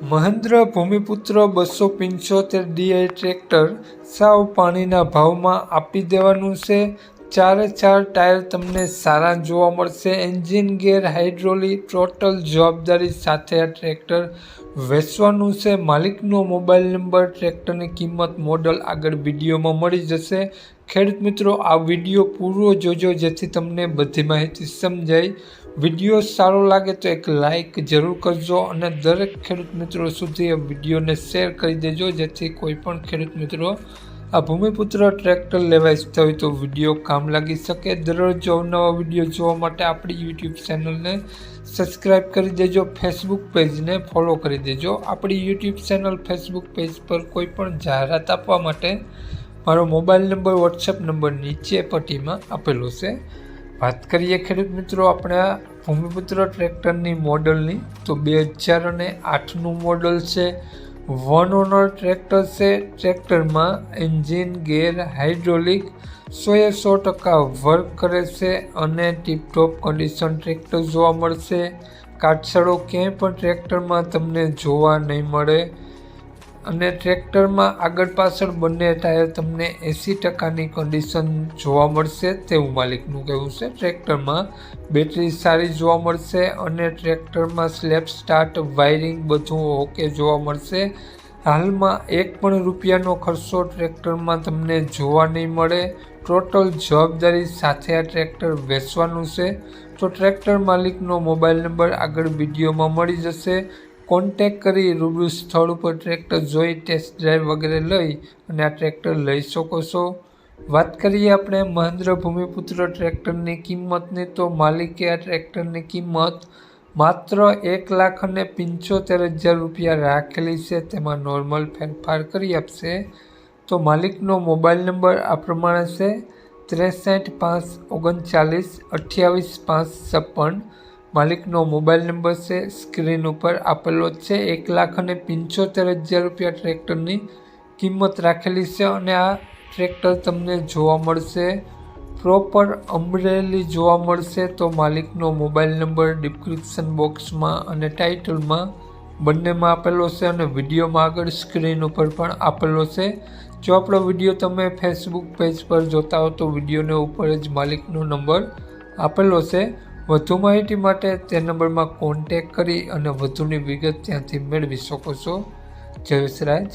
Mahendra Bhumiputra 275 DI tractor સાવ પાણીના ભાવમાં આપી દેવાનું છે। 4 ટાયર તમને સારા જોવા મળશે। એન્જિન ગેર હાઇડ્રોલિક ટોટલ જવાબદારી સાથે આ ટ્રેક્ટર વેચવાનું છે। માલિકનો મોબાઈલ નંબર, ટ્રેક્ટરની કિંમત, મોડલ આગળ વિડીયોમાં મળી જશે। ખેડૂત મિત્રો, આ વિડીયો પૂરો જોજો જેથી તમને બધી માહિતી સમજાય। વિડીયો સારો લાગે તો એક લાઇક જરૂર કરજો અને દરેક ખેડૂત મિત્રો સુધી આ વિડીયોને શેર કરી દેજો જેથી કોઈ પણ ખેડૂત મિત્રો આ ભૂમિપુત્ર ટ્રેક્ટર લેવા ઈચ્છતા હોય તો વિડીયો કામ લાગી શકે। દરરોજ અવનવા વિડીયો જોવા માટે આપણી યુટ્યુબ ચેનલને સબસ્ક્રાઈબ કરી દેજો, ફેસબુક પેજને ફોલો કરી દેજો। આપણી યુટ્યુબ ચેનલ, ફેસબુક પેજ પર કોઈ પણ જાહેરાત આપવા માટે મારો મોબાઈલ નંબર, વોટ્સએપ નંબર નીચે પટ્ટીમાં આપેલો છે। વાત કરીએ ખેડૂત મિત્રો આપણે આ ભૂમિપુત્ર ટ્રેક્ટરની મોડલની તો 2008નું મોડલ છે। 1 ઓનર ટ્રેક્ટર છે। ટ્રેક્ટરમાં એન્જિન ગેર હાઇડ્રોલિક 100% વર્ક કરે છે અને ટીપટોપ કન્ડિશન ટ્રેક્ટર જોવા મળશે। કાટછડો ક્યાંય પણ ટ્રેક્ટરમાં તમને જોવા નહીં મળે અને ટ્રેક્ટરમાં આગળ પાછળ બંને ટાયર તમને 80%ની કન્ડિશન જોવા મળશે તેવું માલિકનું કહેવું છે। ટ્રેક્ટરમાં બેટરી સારી જોવા મળશે અને ટ્રેક્ટરમાં સ્લેપ સ્ટાર્ટ, વાયરિંગ બધું ઓકે જોવા મળશે। હાલમાં ₹1 ખર્ચો ટ્રેક્ટરમાં તમને જોવા નહીં મળે। ટોટલ જવાબદારી સાથે આ ટ્રેક્ટર વેચવાનું છે તો ટ્રેક્ટર માલિકનો મોબાઈલ નંબર આગળ વિડીયોમાં મળી જશે। કોન્ટેક કરી રૂબરૂ સ્થળ ઉપર ટ્રેક્ટર જોઈ ટેસ્ટ ડ્રાઈવ વગેરે લઈ અને આ ટ્રેક્ટર લઈ શકો છો। વાત કરીએ આપણે મહેન્દ્ર ભૂમિપુત્ર ટ્રેક્ટરની કિંમતની તો માલિકે આ ટ્રેક્ટરની કિંમત માત્ર ₹1,75,000 રાખેલી છે। તેમાં નોર્મલ ફેરફાર કરી આપશે। તો માલિકનો મોબાઈલ નંબર આ પ્રમાણે છે 63 539 28 556। માલિકનો મોબાઈલ નંબર છે સ્ક્રીન ઉપર આપેલો છે। ₹1,75,000 ટ્રેક્ટરની કિંમત રાખેલી છે અને આ ટ્રેક્ટર તમને જોવા મળશે પ્રોપર અમરેલી જોવા મળશે। તો માલિકનો મોબાઈલ નંબર ડિસ્ક્રિપ્શન બોક્સમાં અને ટાઇટલમાં બંનેમાં આપેલો છે અને વિડીયોમાં આગળ સ્ક્રીન ઉપર પણ આપેલો છે। જો આપણો વિડીયો તમે ફેસબુક પેજ પર જોતા હો તો વિડીયોને ઉપર જ માલિકનો નંબર આપેલો છે। વધુ માહિતી માટે તે નંબરમાં કોન્ટેક કરી અને વધુની વિગત ત્યાંથી મેળવી શકો છો। જય વિસરાજ।